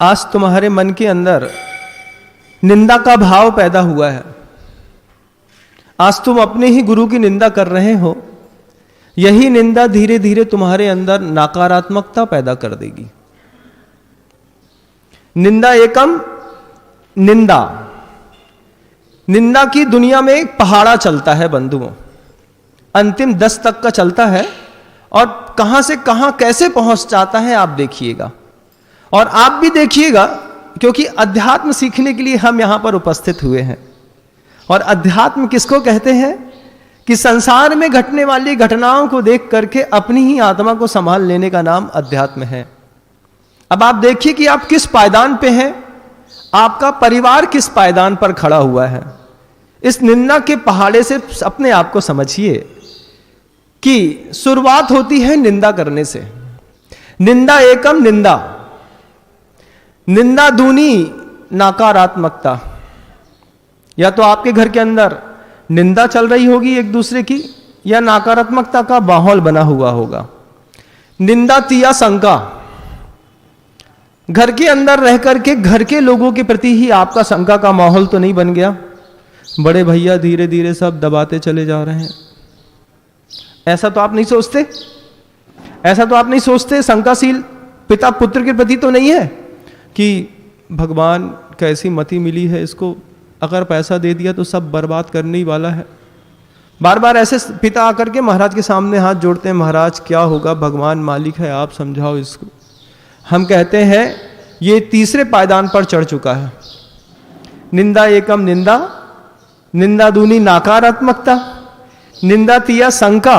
आज तुम्हारे मन के अंदर निंदा का भाव पैदा हुआ है, आज तुम अपने ही गुरु की निंदा कर रहे हो, यही निंदा धीरे धीरे तुम्हारे अंदर नकारात्मकता पैदा कर देगी। निंदा एकम निंदा, निंदा की दुनिया में एक पहाड़ा चलता है बंधुओं, अंतिम 10 तक का चलता है और कहां से कहां कैसे पहुंच जाता है आप देखिएगा। और आप भी देखिएगा, क्योंकि अध्यात्म सीखने के लिए हम यहां पर उपस्थित हुए हैं। और अध्यात्म किसको कहते हैं कि संसार में घटने वाली घटनाओं को देख करके अपनी ही आत्मा को संभाल लेने का नाम अध्यात्म है। अब आप देखिए कि आप किस पायदान पे हैं, आपका परिवार किस पायदान पर खड़ा हुआ है। इस निंदा के पहाड़े से अपने आप को समझिए कि शुरुआत होती है निंदा करने से। निंदा एकम निंदा, निंदा दूनी नकारात्मकता। या तो आपके घर के अंदर निंदा चल रही होगी एक दूसरे की, या नकारात्मकता का माहौल बना हुआ होगा। निंदा तिया शंका, घर के अंदर रह करके घर के लोगों के प्रति ही आपका शंका का माहौल तो नहीं बन गया, बड़े भैया धीरे धीरे सब दबाते चले जा रहे हैं। ऐसा तो आप नहीं सोचते, ऐसा तो आप नहीं सोचते। शंकाशील पिता पुत्र के प्रति तो नहीं है कि भगवान कैसी मति मिली है इसको, अगर पैसा दे दिया तो सब बर्बाद करने ही वाला है। बार बार ऐसे पिता आकर के महाराज के सामने हाथ जोड़ते हैं, महाराज क्या होगा, भगवान मालिक है, आप समझाओ इसको। हम कहते हैं ये तीसरे पायदान पर चढ़ चुका है। निंदा एकम निंदा, निंदा दूनी नकारात्मकता, निंदा तिया शंका,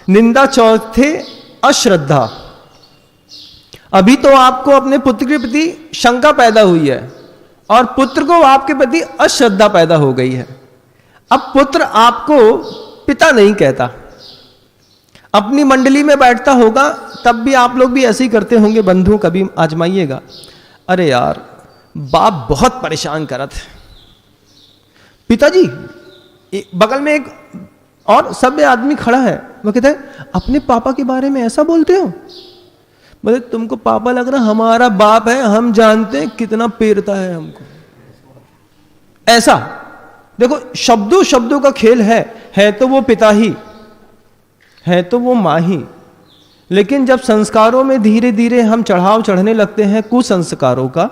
निंदा चौथे अश्रद्धा। अभी तो आपको अपने पुत्र के प्रति शंका पैदा हुई है और पुत्र को आपके प्रति अश्रद्धा पैदा हो गई है। अब पुत्र आपको पिता नहीं कहता, अपनी मंडली में बैठता होगा तब भी आप लोग भी ऐसे ही करते होंगे बंधु, कभी आजमाइएगा। अरे यार बाप बहुत परेशान करत है, पिताजी बगल में एक और सभ्य आदमी खड़ा है, वो कहता है अपने पापा के बारे में ऐसा बोलते हो। बोले तुमको पापा लग रहा, हमारा बाप है, हम जानते हैं कितना पेरता है हमको। ऐसा देखो, शब्दों शब्दों का खेल है तो वो पिता ही है, तो वो मां ही। लेकिन जब संस्कारों में धीरे धीरे हम चढ़ाव चढ़ने लगते हैं कुसंस्कारों का,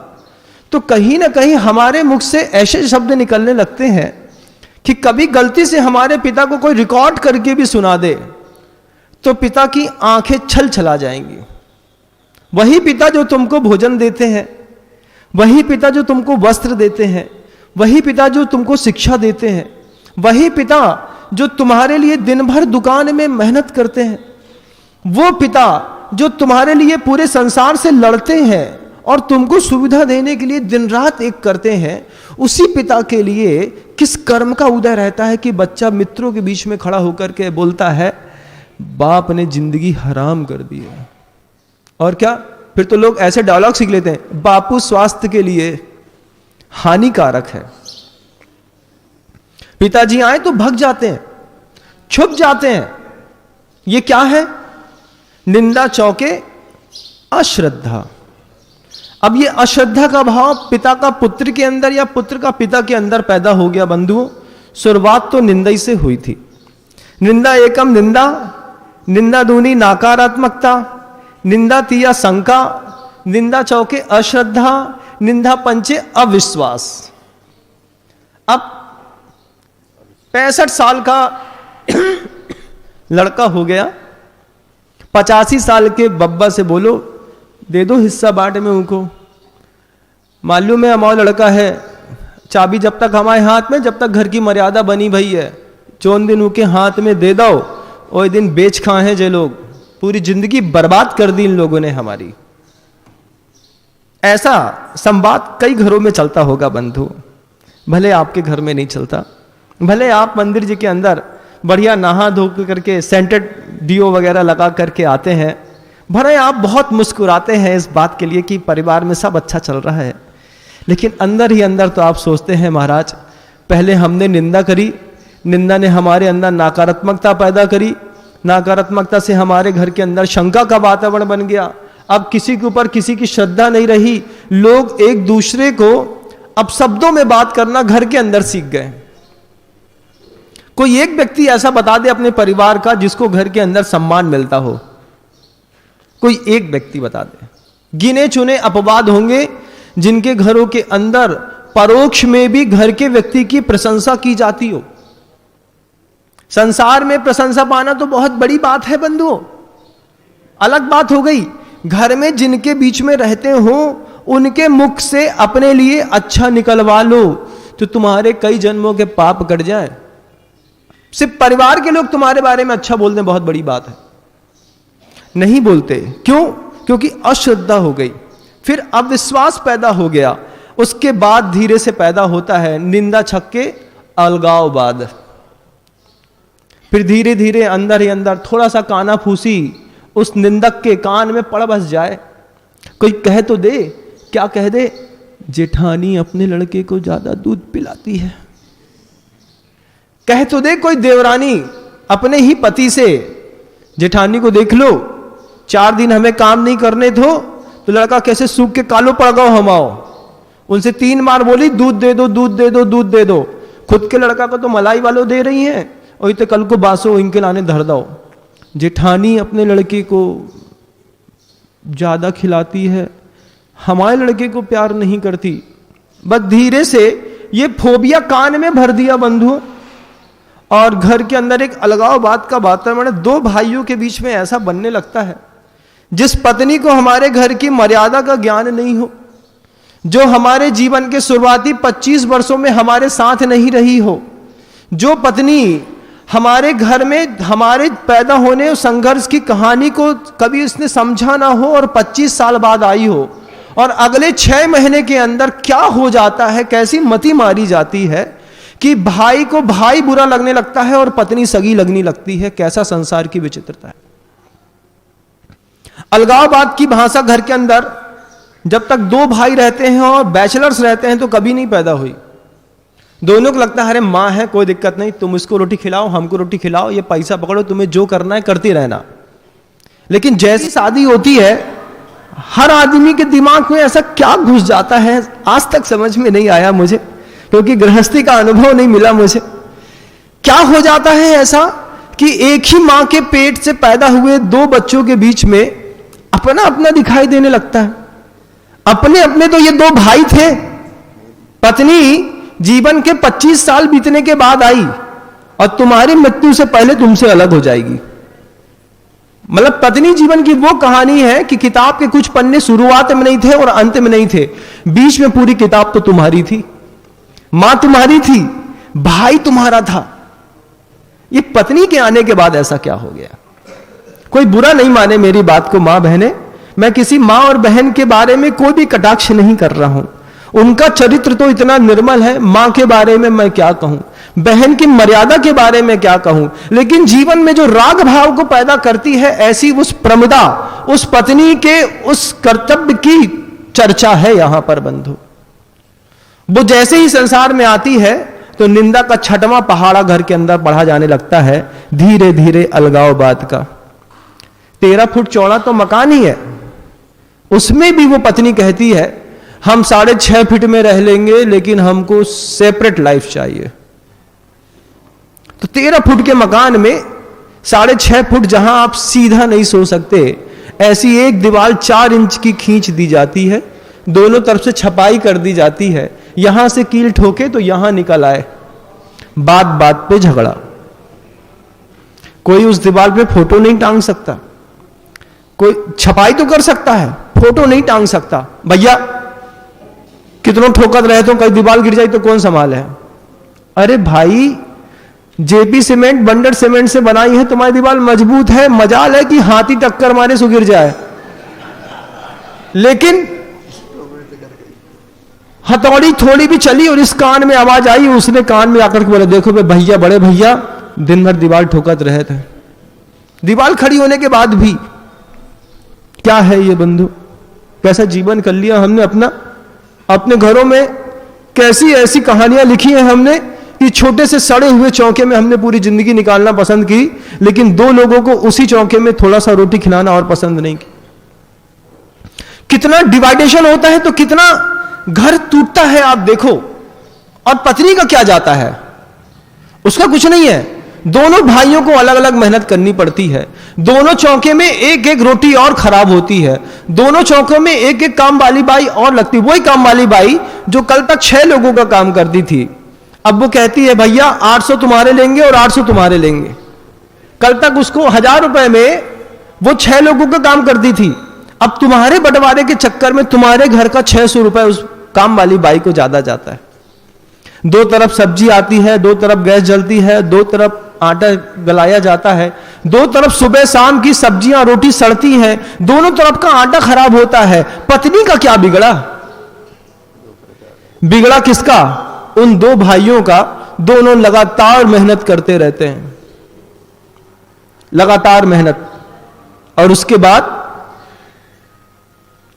तो कहीं ना कहीं हमारे मुख से ऐसे शब्द निकलने लगते हैं कि कभी गलती से हमारे पिता को कोई रिकॉर्ड करके भी सुना दे तो पिता की आंखें छल छला जाएंगी। वही पिता जो तुमको भोजन देते हैं, वही पिता जो तुमको वस्त्र देते हैं, वही पिता जो तुमको शिक्षा देते हैं, वही पिता जो तुम्हारे लिए दिन भर दुकान में मेहनत करते हैं, वो पिता जो तुम्हारे लिए पूरे संसार से लड़ते हैं और तुमको सुविधा देने के लिए दिन रात एक करते हैं, उसी पिता के लिए किस कर्म का उदय रहता है कि बच्चा मित्रों के बीच में खड़ा होकर के बोलता है बाप ने जिंदगी हराम कर दी है। और क्या, फिर तो लोग ऐसे डायलॉग सीख लेते हैं, बापू स्वास्थ्य के लिए हानिकारक है। पिताजी आए तो भग जाते हैं, छुप जाते हैं। ये क्या है? निंदा चौके अश्रद्धा। अब ये अश्रद्धा का भाव पिता का पुत्र के अंदर या पुत्र का पिता के अंदर पैदा हो गया बंधुओं। शुरुआत तो निंदा ही से हुई थी। निंदा एकम निंदा, निंदा दूनी नकारात्मकता, निंदा तिया शंका, निंदा चौके अश्रद्धा, निंदा पंचे अविश्वास। अब 65 साल का लड़का हो गया, 85 साल के बब्बा से बोलो दे दो हिस्सा बांट में उनको। मालूम है हमारा लड़का है, चाबी जब तक हमारे हाथ में, जब तक घर की मर्यादा बनी भई है, चौन दिन उनके हाथ में दे दो, और दिन बेच खाए हैं जे लोग, पूरी जिंदगी बर्बाद कर दी इन लोगों ने हमारी। ऐसा संवाद कई घरों में चलता होगा बंधु, भले आपके घर में नहीं चलता, भले आप मंदिर जी के अंदर बढ़िया नहा धो करके सेंटेड डियो वगैरह लगा करके आते हैं, भले आप बहुत मुस्कुराते हैं इस बात के लिए कि परिवार में सब अच्छा चल रहा है, लेकिन अंदर ही अंदर तो आप सोचते हैं महाराज पहले हमने निंदा करी, निंदा ने हमारे अंदर नकारात्मकता पैदा करी, नकारात्मकता से हमारे घर के अंदर शंका का वातावरण बन गया, अब किसी के ऊपर किसी की श्रद्धा नहीं रही, लोग एक दूसरे को अब शब्दों में बात करना घर के अंदर सीख गए। कोई एक व्यक्ति ऐसा बता दे अपने परिवार का जिसको घर के अंदर सम्मान मिलता हो, कोई एक व्यक्ति बता दे। गिने चुने अपवाद होंगे जिनके घरों के अंदर परोक्ष में भी घर के व्यक्ति की प्रशंसा की जाती हो। संसार में प्रशंसा पाना तो बहुत बड़ी बात है बंधुओं, अलग बात हो गई। घर में जिनके बीच में रहते हो उनके मुख से अपने लिए अच्छा निकलवा लो तो तुम्हारे कई जन्मों के पाप कट जाएं। सिर्फ परिवार के लोग तुम्हारे बारे में अच्छा बोलते हैं बहुत बड़ी बात है, नहीं बोलते। क्यों? क्योंकि अश्रद्धा हो गई, फिर अविश्वास पैदा हो गया, उसके बाद धीरे से पैदा होता है निंदा छक्के अलगाववाद। फिर धीरे धीरे अंदर ही अंदर थोड़ा सा काना फूसी उस निंदक के कान में पड़ बस जाए। कोई कह तो दे, क्या कह दे? जेठानी अपने लड़के को ज्यादा दूध पिलाती है। कह तो दे कोई देवरानी अपने ही पति से, जेठानी को देख लो 4 दिन हमें काम नहीं करने दो तो लड़का कैसे सूख के कालो पड़ गओ हम आओ। उनसे 3 बार बोली दूध दे दो, दूध दे दो, दूध दे दो। खुद के लड़का को तो मलाई वालों दे रही हैं और इतने कल को बासो इनके लाने धर दो। जेठानी अपने लड़के को ज्यादा खिलाती है, हमारे लड़के को प्यार नहीं करती। बस धीरे से ये फोबिया कान में भर दिया बंधुओं, और घर के अंदर एक अलगाववाद का वातावरण 2 भाइयों के बीच में ऐसा बनने लगता है। जिस पत्नी को हमारे घर की मर्यादा का ज्ञान नहीं हो, जो हमारे जीवन के शुरुआती 25 वर्षों में हमारे साथ नहीं रही हो, जो पत्नी हमारे घर में हमारे पैदा होने और संघर्ष की कहानी को कभी उसने समझा ना हो और 25 साल बाद आई हो, और अगले 6 महीने के अंदर क्या हो जाता है, कैसी मति मारी जाती है कि भाई को भाई बुरा लगने लगता है और पत्नी सगी लगने लगती है। कैसा संसार की विचित्रता है। अलगाववाद की भाषा घर के अंदर जब तक 2 भाई रहते हैं और बैचलर्स रहते हैं तो कभी नहीं पैदा हुई। दोनों को लगता है अरे माँ है कोई दिक्कत नहीं, तुम इसको रोटी खिलाओ हमको रोटी खिलाओ, ये पैसा पकड़ो, तुम्हें जो करना है करते रहना। लेकिन जैसी शादी होती है हर आदमी के दिमाग में ऐसा क्या घुस जाता है आज तक समझ में नहीं आया मुझे, क्योंकि गृहस्थी का अनुभव नहीं मिला मुझे। क्या हो जाता है ऐसा कि एक ही मां के पेट से पैदा हुए 2 बच्चों के बीच में अपना अपना दिखाई देने लगता है। अपने अपने तो ये 2 भाई थे, पत्नी जीवन के 25 साल बीतने के बाद आई और तुम्हारी मृत्यु से पहले तुमसे अलग हो जाएगी। मतलब पत्नी जीवन की वो कहानी है कि किताब के कुछ पन्ने शुरुआत में नहीं थे और अंत में नहीं थे, बीच में पूरी किताब तो तुम्हारी थी। मां तुम्हारी थी, भाई तुम्हारा था। ये पत्नी के आने के बाद ऐसा क्या हो गया? कोई बुरा नहीं माने मेरी बात को मां बहने, मैं किसी मां और बहन के बारे में कोई भी कटाक्ष नहीं कर रहा हूं। उनका चरित्र तो इतना निर्मल है, मां के बारे में मैं क्या कहूं, बहन की मर्यादा के बारे में क्या कहूं। लेकिन जीवन में जो राग भाव को पैदा करती है ऐसी उस प्रमिदा, उस पत्नी के उस कर्तव्य की चर्चा है यहां पर बंधु। वो जैसे ही संसार में आती है तो निंदा का 6वां पहाड़ा घर के अंदर बढ़ा जाने लगता है, धीरे धीरे अलगाववाद का। 13 फुट चौड़ा तो मकान ही है, उसमें भी वो पत्नी कहती है हम 6.5 फीट में रह लेंगे लेकिन हमको सेपरेट लाइफ चाहिए। तो 13 फुट के मकान में 6.5 फुट जहां आप सीधा नहीं सो सकते, ऐसी एक दीवार 4 इंच की खींच दी जाती है, दोनों तरफ से छपाई कर दी जाती है, यहां से कील ठोके तो यहां निकल आए। बात बात पे झगड़ा। कोई उस दीवार पे फोटो नहीं टांग सकता, कोई छपाई तो कर सकता है, फोटो नहीं टांग सकता। भैया कितनों ठोकर रहे तो कहीं दीवार गिर जाए तो कौन संभाले है? अरे भाई जेपी सीमेंट बंडर सीमेंट से बनाई है, तुम्हारी दीवार मजबूत है, मजाल है कि हाथी टक्कर मारे सो गिर जाए। लेकिन हथौड़ी थोड़ी भी चली और इस कान में आवाज आई, उसने कान में आकर के बोला देखो बे भैया, बड़े भैया दिन भर दीवार ठोकत रहे थे। दीवार खड़ी होने के बाद भी क्या है ये बंधु, कैसा जीवन कर लिया हमने अपना। अपने घरों में कैसी ऐसी कहानियां लिखी हैं हमने कि छोटे से सड़े हुए चौके में हमने पूरी जिंदगी निकालना पसंद की, लेकिन 2 लोगों को उसी चौके में थोड़ा सा रोटी खिलाना और पसंद नहीं की। कितना डिवाइडेशन होता है तो कितना घर टूटता है आप देखो। और पत्नी का क्या जाता है, उसका कुछ नहीं है। दोनों भाइयों को अलग अलग मेहनत करनी पड़ती है, दोनों चौके में एक एक रोटी और खराब होती है, दोनों चौकों में एक एक काम वाली बाई और लगती। वही काम वाली बाई जो कल तक 6 लोगों का काम करती थी, अब वो कहती है भैया 800 तुम्हारे लेंगे और 800 तुम्हारे लेंगे। कल तक उसको 1000 रुपए में वो 6 लोगों का काम करती थी, अब तुम्हारे बंटवारे के चक्कर में तुम्हारे घर का 600 रुपए उस काम वाली बाई को ज्यादा जाता है। दो तरफ सब्जी आती है, दो तरफ गैस जलती है, दो तरफ आटा गलाया जाता है, दो तरफ सुबह शाम की सब्जियां रोटी सड़ती हैं, दोनों तरफ का आटा खराब होता है। पत्नी का क्या बिगड़ा? बिगड़ा किसका? उन दो भाइयों का। दोनों लगातार मेहनत करते रहते हैं, लगातार मेहनत, और उसके बाद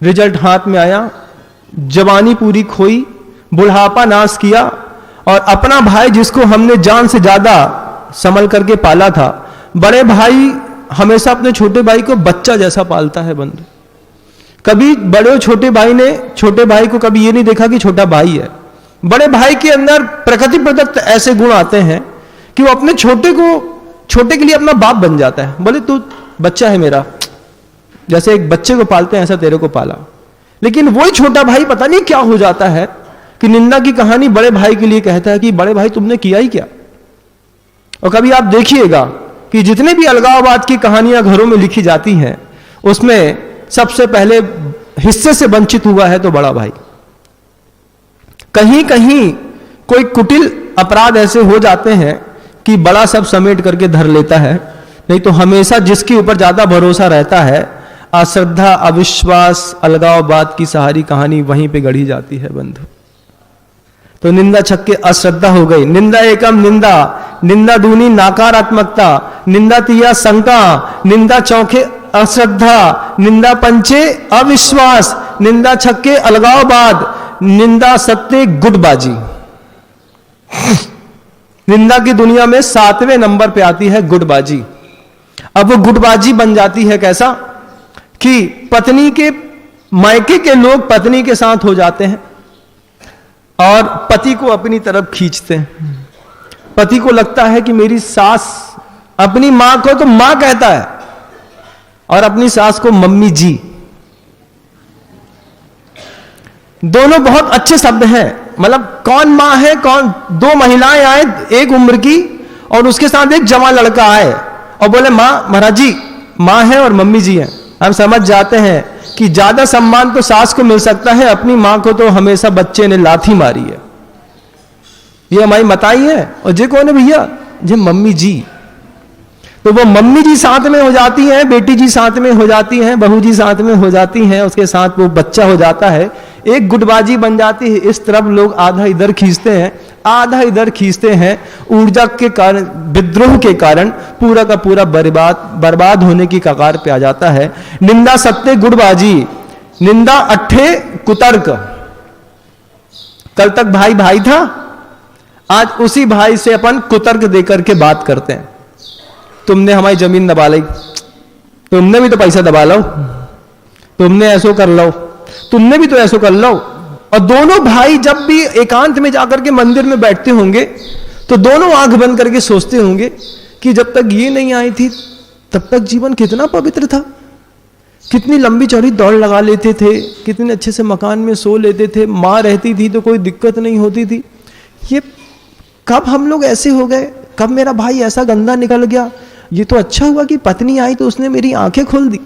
रिजल्ट हाथ में आया, जवानी पूरी खोई, बुढ़ापा नाश किया, और अपना भाई जिसको हमने जान से ज्यादा संभल करके पाला था, बड़े भाई हमेशा अपने छोटे भाई को बच्चा जैसा पालता है बंधु। कभी बड़े और छोटे भाई ने छोटे भाई को कभी ये नहीं देखा कि छोटा भाई है। बड़े भाई के अंदर प्रकृति प्रदत्त ऐसे गुण आते हैं कि वो अपने छोटे के लिए अपना बाप बन जाता है। बोले तू बच्चा है मेरा, जैसे एक बच्चे को पालते हैं ऐसा तेरे को पाला। लेकिन वही छोटा भाई पता नहीं क्या हो जाता है कि निंदा की कहानी बड़े भाई के लिए कहता है कि बड़े भाई तुमने किया ही क्या। और कभी आप देखिएगा कि जितने भी अलगाववाद की कहानियां घरों में लिखी जाती हैं, उसमें सबसे पहले हिस्से से वंचित हुआ है तो बड़ा भाई। कहीं कहीं कोई कुटिल अपराध ऐसे हो जाते हैं कि बड़ा सब समेट करके धर लेता है, नहीं तो हमेशा जिसके ऊपर ज्यादा भरोसा रहता है, अश्रद्धा, अविश्वास, अलगाववाद की सारी कहानी वहीं पे गढ़ी जाती है बंधु। तो निंदा छक्के अश्रद्धा हो गई। निंदा एकम निंदा, निंदा दूनी नकारात्मकता, निंदा तिया शंका, निंदा चौके अश्रद्धा, निंदा पंचे अविश्वास, निंदा छक्के अलगाववाद, निंदा सत्य गुटबाजी। निंदा की दुनिया में 7वें नंबर पे आती है गुटबाजी। अब वो गुटबाजी बन जाती है कैसा कि पत्नी के मायके के लोग पत्नी के साथ हो जाते हैं और पति को अपनी तरफ खींचते हैं। पति को लगता है कि मेरी सास, अपनी मां को तो मां कहता है और अपनी सास को मम्मी जी। दोनों बहुत अच्छे शब्द हैं, मतलब कौन मां है, कौन, दो महिलाएं आए एक उम्र की और उसके साथ एक जवान लड़का आए और बोले मां, महाराज जी मां है और मम्मी जी है। हम समझ जाते हैं कि ज्यादा सम्मान तो सास को मिल सकता है, अपनी मां को तो हमेशा बच्चे ने लाठी मारी है। ये हमारी मताई है। और जे कौन है भैया? जे मम्मी जी। तो वो मम्मी जी साथ में हो जाती हैं, बेटी जी साथ में हो जाती हैं, बहू जी साथ में हो जाती हैं, उसके साथ वो बच्चा हो जाता है। एक गुटबाजी बन जाती है। इस तरफ लोग आधा इधर खींचते हैं, आधा इधर खींचते हैं। ऊर्जा के कारण, विद्रोह के कारण पूरा का पूरा बर्बाद होने की कगार पे आ जाता है। निंदा सत्य गुटबाजी, निंदा अट्ठे कुतर्क। कल तक भाई भाई था, आज उसी भाई से अपन कुतर्क देकर के बात करते हैं। तुमने हमारी जमीन दबा ली, तुमने भी तो पैसा दबा लो, तुमने ऐसो कर लो, तुमने भी तो ऐसो कर लो। और दोनों भाई जब भी एकांत में जाकर के मंदिर में बैठते होंगे तो दोनों आंख बंद करके सोचते होंगे कि जब तक ये नहीं आई थी तब तक जीवन कितना पवित्र था, कितनी लंबी चौड़ी दौड़ लगा लेते थे, कितने अच्छे से मकान में सो लेते थे, माँ रहती थी तो कोई दिक्कत नहीं होती थी। ये कब हम लोग ऐसे हो गए, कब मेरा भाई ऐसा गंदा निकल गया। ये तो अच्छा हुआ कि पत्नी आई तो उसने मेरी आंखें खोल दी।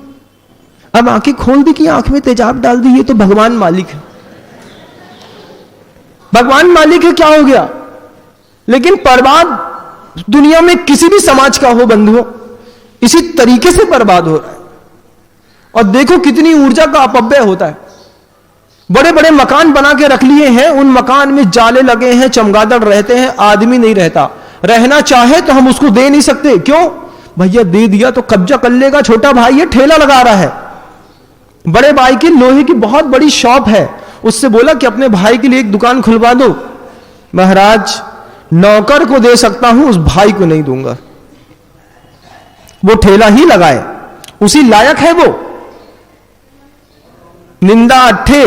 अब आंखें खोल दी कि आंख में तेजाब डाल दी, ये तो भगवान मालिक है। भगवान मालिक है, क्या हो गया। लेकिन बर्बाद दुनिया में किसी भी समाज का हो बंधुओं, इसी तरीके से बर्बाद हो रहा है। और देखो कितनी ऊर्जा का अपव्यय होता है। बड़े बड़े मकान बना के रख लिए हैं, उन मकान में जाले लगे हैं, चमगादड़ रहते हैं, आदमी नहीं रहता। रहना चाहे तो हम उसको दे नहीं सकते। क्यों भैया? दे दिया तो कब्जा कर लेगा। छोटा भाई है, ठेला लगा रहा है, बड़े भाई की लोहे की बहुत बड़ी शॉप है, उससे बोला कि अपने भाई के लिए एक दुकान खुलवा दो। महाराज नौकर को दे सकता हूं, उस भाई को नहीं दूंगा। वो ठेला ही लगाए, उसी लायक है वो। निंदा अट्ठे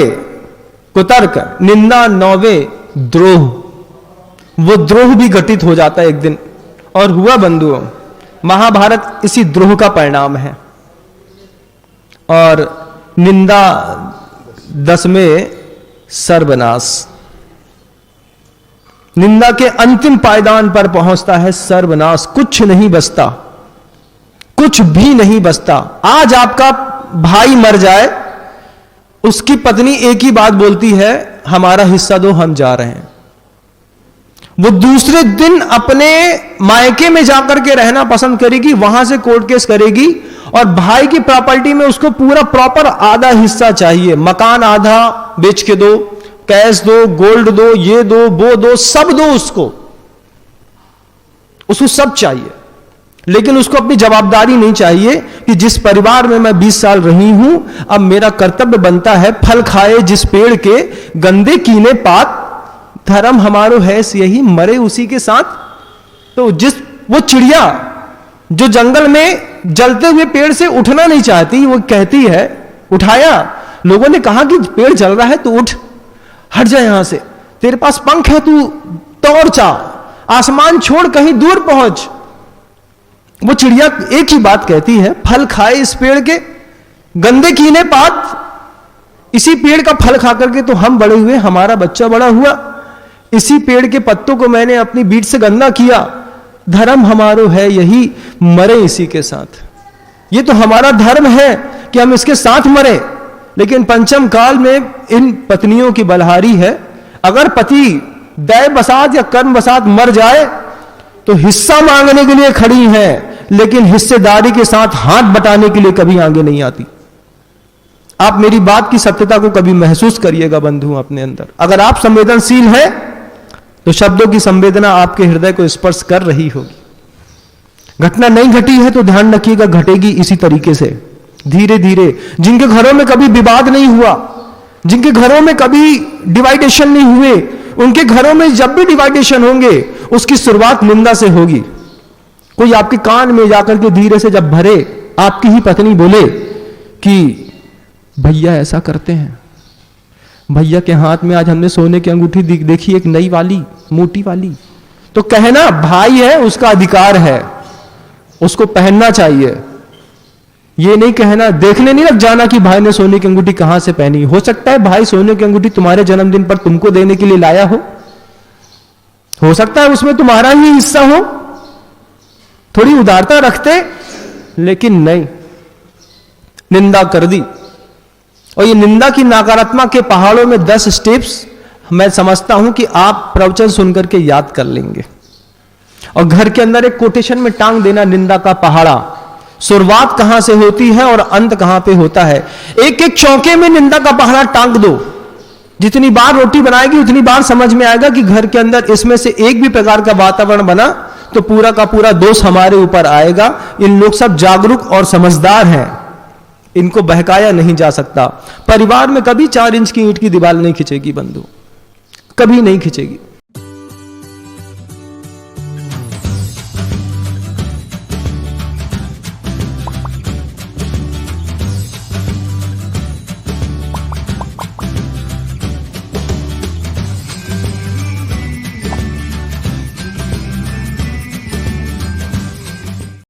कुतर्क, निंदा नौवे द्रोह। वो द्रोह भी घटित हो जाता है एक दिन, और हुआ बंधुओं, महाभारत इसी द्रोह का परिणाम है। और निंदा 10वें सर्वनाश, निंदा के अंतिम पायदान पर पहुंचता है सर्वनाश। कुछ नहीं बचता, कुछ भी नहीं बचता। आज आपका भाई मर जाए, उसकी पत्नी एक ही बात बोलती है, हमारा हिस्सा दो, हम जा रहे हैं। वो दूसरे दिन अपने मायके में जाकर के रहना पसंद करेगी, वहां से कोर्ट केस करेगी, और भाई की प्रॉपर्टी में उसको पूरा प्रॉपर आधा हिस्सा चाहिए। मकान आधा बेच के दो, कैश दो, गोल्ड दो, ये दो, वो दो, सब दो उसको सब चाहिए। लेकिन उसको अपनी जवाबदारी नहीं चाहिए कि जिस परिवार में मैं 20 साल रही हूं, अब मेरा कर्तव्य बनता है, फल खाए जिस पेड़ के, गंदे कीने पात, धर्म हमारो है यही, मरे उसी के साथ। तो वो चिड़िया जो जंगल में जलते हुए पेड़ से उठना नहीं चाहती, वो कहती है, उठाया, लोगों ने कहा कि पेड़ जल रहा है तो उठ, हट जा यहां से, तेरे पास पंख है, तू तौर चा, आसमान छोड़ कहीं दूर पहुंच। वो चिड़िया एक ही बात कहती है, फल खाए इस पेड़ के, गंदे कीने पात, इसी पेड़ का फल खा करके तो हम बड़े हुए, हमारा बच्चा बड़ा हुआ, इसी पेड़ के पत्तों को मैंने अपनी बीट से गंदा किया, धर्म हमारो है यही, मरे इसी के साथ। ये तो हमारा धर्म है कि हम इसके साथ मरे। लेकिन पंचम काल में इन पत्नियों की बलहारी है, अगर पति दैव बसात या कर्म बसात मर जाए तो हिस्सा मांगने के लिए खड़ी हैं, लेकिन हिस्सेदारी के साथ हाथ बटाने के लिए कभी आगे नहीं आती। आप मेरी बात की सत्यता को कभी महसूस करिएगा बंधु अपने अंदर। अगर आप संवेदनशील हैं तो शब्दों की संवेदना आपके हृदय को स्पर्श कर रही होगी। घटना नहीं घटी है तो ध्यान रखिएगा, घटेगी इसी तरीके से धीरे धीरे। जिनके घरों में कभी विवाद नहीं हुआ, जिनके घरों में कभी डिवाइडेशन नहीं हुए, उनके घरों में जब भी डिवाइडेशन होंगे उसकी शुरुआत निंदा से होगी। कोई आपके कान में जाकर के धीरे से जब भरे, आपकी ही पत्नी बोले कि भैया ऐसा करते हैं, भैया के हाथ में आज हमने सोने की अंगूठी देखी, एक नई वाली, मोटी वाली, तो कहना भाई है, उसका अधिकार है, उसको पहनना चाहिए। ये नहीं कहना, देखने नहीं लग जाना कि भाई ने सोने की अंगूठी कहां से पहनी। हो सकता है भाई सोने की अंगूठी तुम्हारे जन्मदिन पर तुमको देने के लिए लाया हो सकता है उसमें तुम्हारा ही हिस्सा हो। थोड़ी उदारता रखते, लेकिन नहीं, निंदा कर दी। और ये निंदा की नकारात्मक के पहाड़ों में 10 स्टेप्स मैं समझता हूं कि आप प्रवचन सुनकर के याद कर लेंगे, और घर के अंदर एक कोटेशन में टांग देना, निंदा का पहाड़ा शुरुआत कहां से होती है और अंत कहां पे होता है। एक एक चौके में निंदा का पहाड़ा टांग दो। जितनी बार रोटी बनाएगी उतनी बार समझ में आएगा कि घर के अंदर इसमें से एक भी प्रकार का वातावरण बना तो पूरा का पूरा दोष हमारे ऊपर आएगा। इन लोग सब जागरूक और समझदार हैं, इनको बहकाया नहीं जा सकता। परिवार में कभी 4 इंच की ईंट की दीवार नहीं खिंचेगी बंधु, कभी नहीं खिंचेगी।